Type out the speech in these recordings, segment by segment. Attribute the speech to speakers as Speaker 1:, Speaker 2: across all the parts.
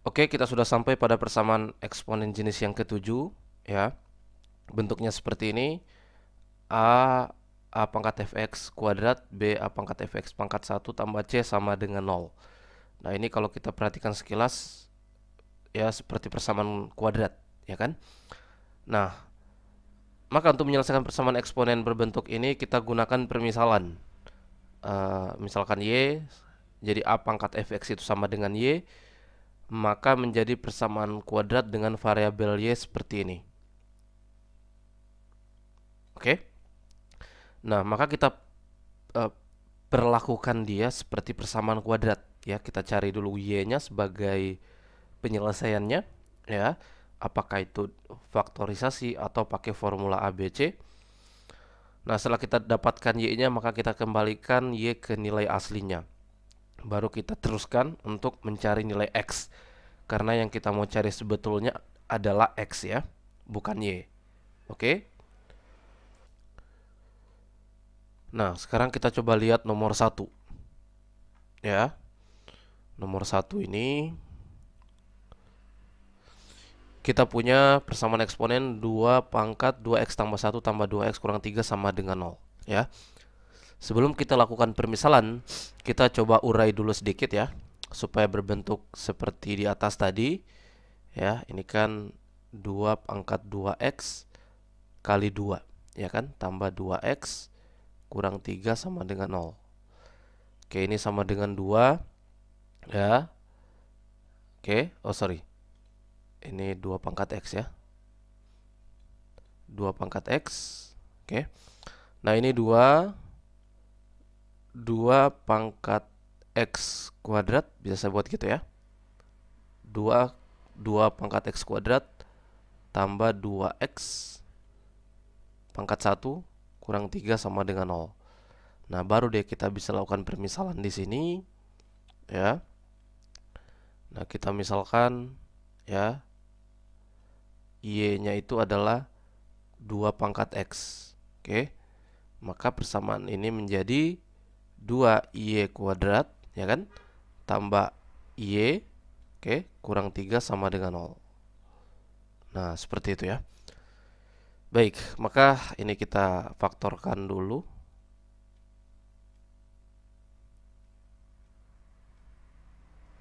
Speaker 1: Oke, kita sudah sampai pada persamaan eksponen jenis yang ketujuh, ya. Bentuknya seperti ini. A pangkat fx kuadrat B A pangkat fx pangkat 1 tambah C sama dengan 0. Nah, ini kalau kita perhatikan sekilas, ya seperti persamaan kuadrat, ya kan? Nah, maka untuk menyelesaikan persamaan eksponen berbentuk ini kita gunakan permisalan. Misalkan Y, jadi A pangkat fx itu sama dengan Y, maka menjadi persamaan kuadrat dengan variabel Y seperti ini. Oke. Nah, maka kita uh, perlakukan dia seperti persamaan kuadrat, ya. Kita cari dulu Y-nya sebagai penyelesaiannya, ya. Apakah itu faktorisasi atau pakai formula ABC. Nah, setelah kita dapatkan Y-nya, maka kita kembalikan Y ke nilai aslinya. Baru kita teruskan untuk mencari nilai X. Karena yang kita mau cari sebetulnya adalah X, ya, bukan Y. Oke. Nah, sekarang kita coba lihat nomor 1. Ya. Nomor 1 ini kita punya persamaan eksponen 2 pangkat 2x tambah 1 tambah 2x kurang 3 sama dengan 0, ya. Sebelum kita lakukan permisalan, kita coba urai dulu sedikit, ya, supaya berbentuk seperti di atas tadi. Ya, ini kan 2 pangkat 2x kali 2, ya kan, tambah 2x kurang 3 sama dengan 0. Oke, ini sama dengan 2, ya. Oke, oh sorry, ini 2 pangkat x, ya, 2 pangkat x. Oke. Nah, ini 2 pangkat x kuadrat, bisa saya buat gitu, ya. 2 pangkat x kuadrat tambah 2x pangkat 1 kurang 3 sama dengan 0. Nah, baru deh kita bisa lakukan permisalan di sini, ya. Nah, kita misalkan, ya, Y-nya itu adalah 2 pangkat x. Oke. Maka persamaan ini menjadi 2y kuadrat, ya kan, tambah y, oke, kurang 3 sama dengan 0. Nah, seperti itu, ya. Baik, maka ini kita faktorkan dulu.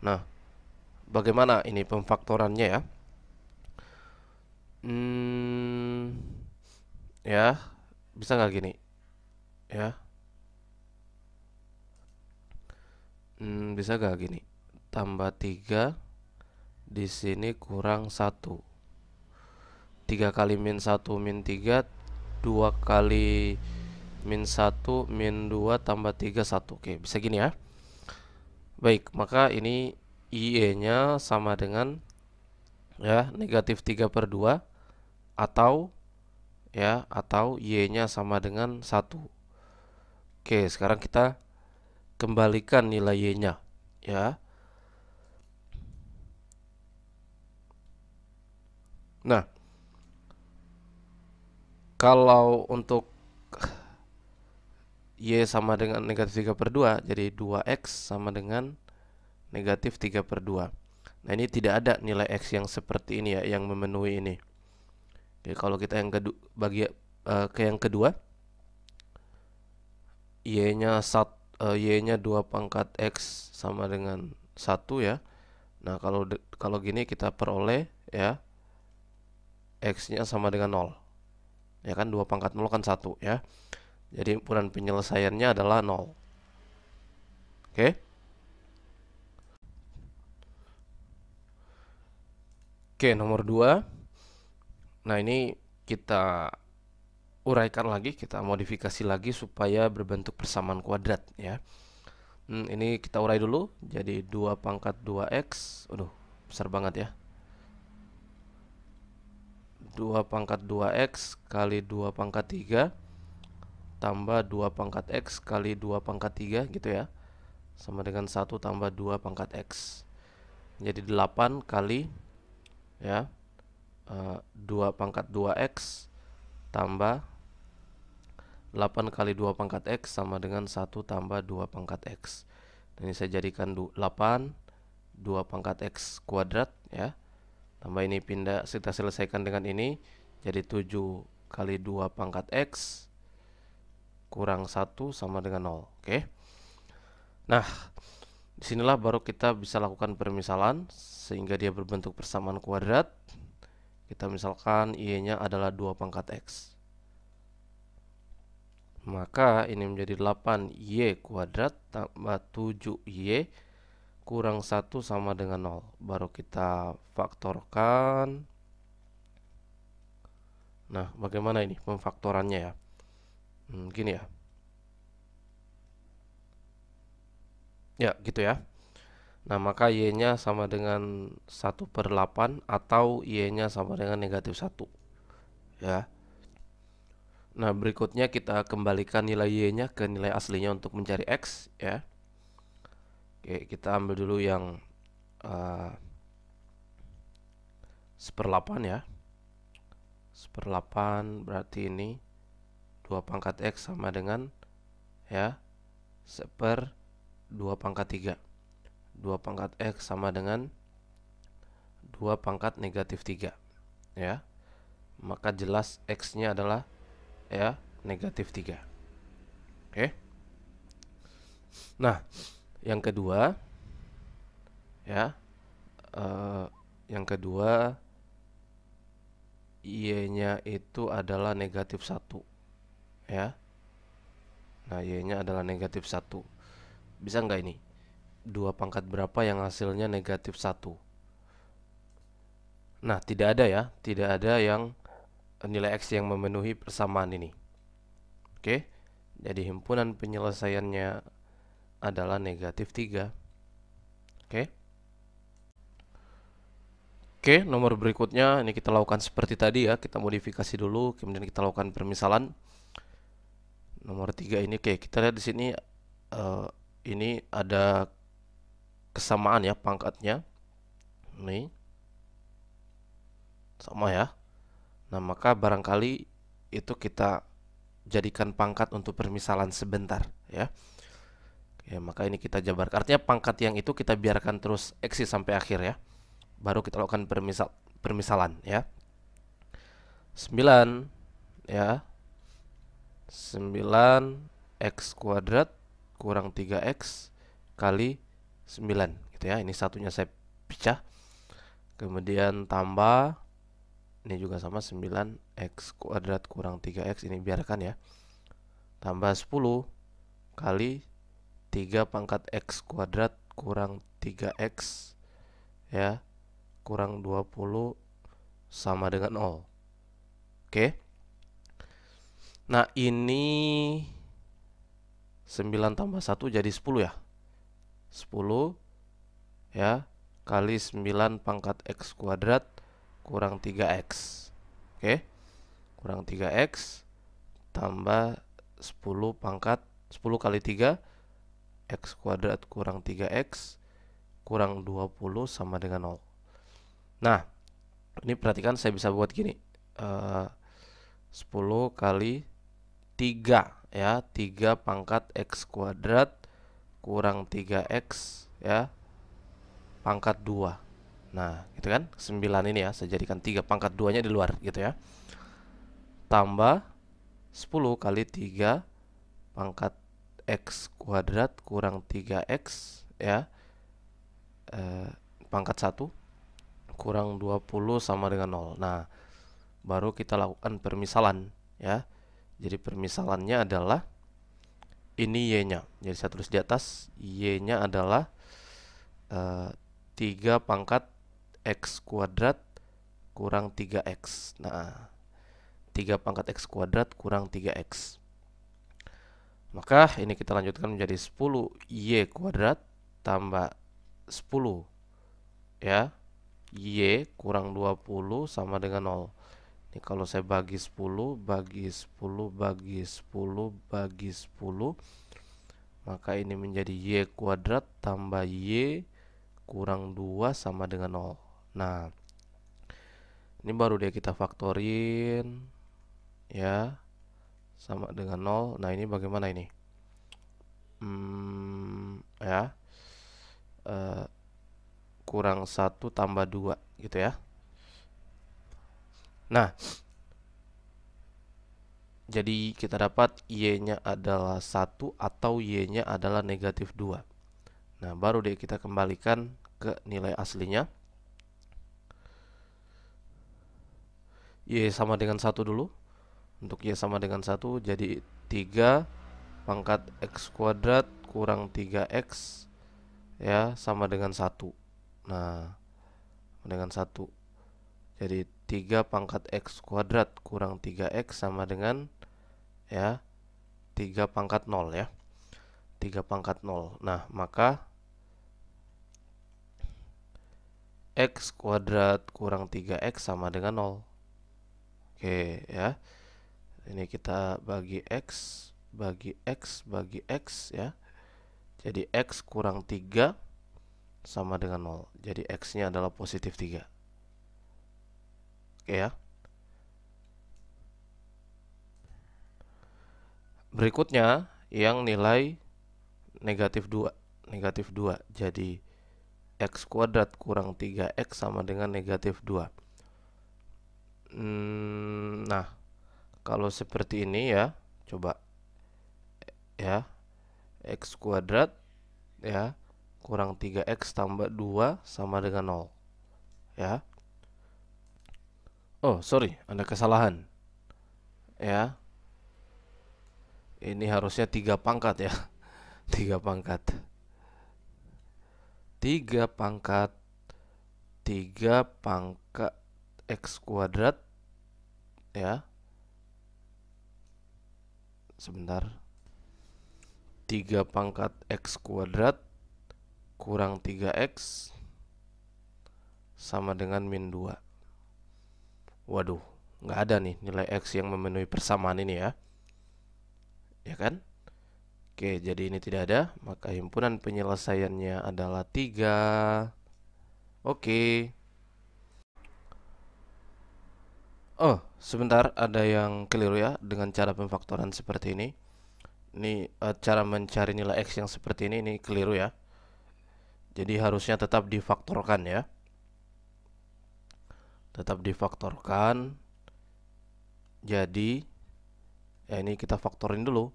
Speaker 1: Nah, bagaimana ini pemfaktorannya, ya? Ya, bisa nggak gini, ya? Bisa nggak gini? Tambah 3 di sini kurang 1. 3 kali min 1 min 3, 2 kali min 1 min 2 tambah 3 1. Oke, bisa gini, ya. Baik, maka ini IE-nya sama dengan, ya, negatif 3/2 atau, ya, atau Y-nya sama dengan 1. Oke, sekarang kita kembalikan nilai Y-nya, ya. Nah, kalau untuk Y sama dengan negatif 3/2, jadi 2X sama dengan negatif 3/2. Nah, ini tidak ada nilai X yang seperti ini, ya, yang memenuhi ini. Oke, kalau kita yang kedua, ke yang kedua, Y-nya 2 pangkat X sama dengan 1, ya. Nah, kalau gini kita peroleh, ya, X-nya sama dengan 0. Ya kan, 2 pangkat 0 kan 1, ya. Jadi ukuran penyelesaiannya adalah 0. Oke. Oke, nomor 2. Nah, ini kita uraikan lagi, kita modifikasi lagi supaya berbentuk persamaan kuadrat, ya. Ini kita urai dulu. Jadi 2 pangkat 2x. Aduh, besar banget, ya. 2 pangkat 2x kali 2 pangkat 3 tambah 2 pangkat x kali 2 pangkat 3, gitu, ya, sama dengan 1 tambah 2 pangkat x. Jadi 8 kali, ya, 2 pangkat 2x tambah 8 kali 2 pangkat x sama dengan 1 tambah 2 pangkat x. Ini saya jadikan 8 2 pangkat X kuadrat ya. Tambah ini pindah, kita selesaikan dengan ini. Jadi 7 kali 2 pangkat X kurang 1 sama dengan 0. Oke. Nah, disinilah baru kita bisa lakukan permisalan sehingga dia berbentuk persamaan kuadrat. Kita misalkan Y-nya adalah 2 pangkat X. Maka ini menjadi 8Y kuadrat tambah 7Y kurang 1 sama dengan 0. Baru kita faktorkan. Nah, bagaimana ini pemfaktorannya ya? Gini ya. Ya, gitu ya. Nah, maka Y-nya sama dengan 1/8 atau Y-nya sama dengan negatif 1. Ya. Nah, berikutnya kita kembalikan nilai Y-nya ke nilai aslinya untuk mencari X ya. Oke, kita ambil dulu yang 1/8 ya. 1/8 berarti ini 2 pangkat X sama dengan ya 1/2 pangkat 3. 2 pangkat X sama dengan 2 pangkat negatif 3 ya. Maka jelas X-nya adalah ya negatif 3. Oke. Nah, yang kedua ya, yang kedua Y-nya itu adalah negatif 1 ya. Nah, Y-nya adalah negatif 1. Bisa nggak ini? 2 pangkat berapa yang hasilnya negatif 1? Nah, tidak ada ya. Tidak ada yang nilai X yang memenuhi persamaan ini. Oke. Jadi himpunan penyelesaiannya adalah negatif 3. Oke. Oke, nomor berikutnya ini kita lakukan seperti tadi ya. Kita modifikasi dulu, kemudian kita lakukan permisalan. Nomor 3 ini, oke, kita lihat di sini ini ada kesamaan ya pangkatnya. Ini sama ya. Nah, maka barangkali itu kita jadikan pangkat untuk permisalan sebentar ya. Oke, maka ini kita jabarkan. Artinya pangkat yang itu kita biarkan terus eksis sampai akhir ya. Baru kita lakukan permisalan ya. 9 ya. 9x kuadrat kurang 3x kali 9 gitu ya. Ini satunya saya pecah. Kemudian tambah ini juga sama 9x kuadrat kurang 3x, ini biarkan ya. Tambah 10 kali 3 pangkat x kuadrat kurang 3x ya kurang 20 sama dengan 0. Oke. Nah, ini 9 tambah 1 jadi 10 ya. 10 ya kali 9 pangkat x kuadrat kurang 3x. Oke. Kurang 3x tambah 10 pangkat 10 kali 3 x kuadrat kurang 3x kurang 20 sama dengan 0. Nah, ini perhatikan saya bisa buat gini. 10 kali 3 ya, 3 pangkat x kuadrat kurang 3x ya pangkat 2. Nah, gitu kan? 9 ini ya, saya jadikan 3 pangkat 2-nya di luar gitu ya. Tambah 10 kali 3 pangkat x kuadrat kurang 3x ya pangkat 1 kurang 20 sama dengan 0. Nah, baru kita lakukan permisalan ya. Jadi permisalannya adalah ini Y-nya. Jadi saya tulis di atas, Y-nya adalah 3 pangkat x kuadrat kurang 3x. Nah, 3 pangkat x kuadrat kurang 3x. Maka ini kita lanjutkan menjadi 10y kuadrat tambah 10 ya y kurang 20 sama dengan 0. Ini kalau saya bagi 10 bagi 10 bagi 10 bagi 10, maka ini menjadi y kuadrat tambah y kurang 2 sama dengan 0. Nah, ini baru dia kita faktorin ya sama dengan 0. Nah, ini bagaimana ini? Ya kurang 1 tambah 2 gitu ya. Nah, jadi kita dapat Y-nya adalah 1 atau Y-nya adalah negatif 2. Nah, baru deh kita kembalikan ke nilai aslinya. Y sama dengan 1 dulu. Untuk Y sama dengan 1, jadi 3 pangkat X kuadrat kurang 3X ya sama dengan 1. Nah, dengan 1. Jadi 3 pangkat X kuadrat kurang 3X sama dengan ya 3 pangkat 0 ya. 3 pangkat 0. Nah, maka X kuadrat kurang 3X sama dengan 0. Oke ya. Ini kita bagi X, bagi X, bagi X ya. Jadi X kurang 3 sama dengan 0. Jadi X-nya adalah positif 3. Oke ya. Berikutnya yang nilai negatif 2. Negatif 2. Jadi X kuadrat kurang 3X sama dengan negatif 2. Nah, kalau seperti ini ya, coba ya. X kuadrat ya kurang 3X tambah 2 sama dengan 0 ya. Oh sorry, ada kesalahan ya. Ini harusnya 3 pangkat ya. 3 pangkat 3 pangkat 3 pangkat X kuadrat ya. Sebentar. 3 pangkat X kuadrat kurang 3X sama dengan min 2. Waduh, nggak ada nih nilai X yang memenuhi persamaan ini ya. Ya kan? Oke, jadi ini tidak ada, maka himpunan penyelesaiannya adalah 3. Oke. Oh, sebentar, ada yang keliru ya dengan cara pemfaktoran seperti ini. Ini cara mencari nilai X yang seperti ini keliru ya. Jadi harusnya tetap difaktorkan ya. Tetap difaktorkan. Jadi ya ini kita faktorin dulu.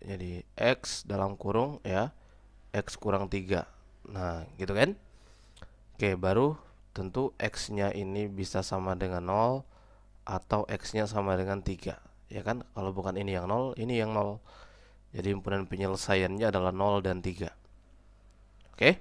Speaker 1: Jadi X dalam kurung ya, X kurang 3. Nah, gitu kan? Oke, baru tentu X-nya ini bisa sama dengan 0 atau X-nya sama dengan 3. Ya kan? Kalau bukan ini yang 0, ini yang 0. Jadi himpunan penyelesaiannya adalah 0 dan 3. Oke?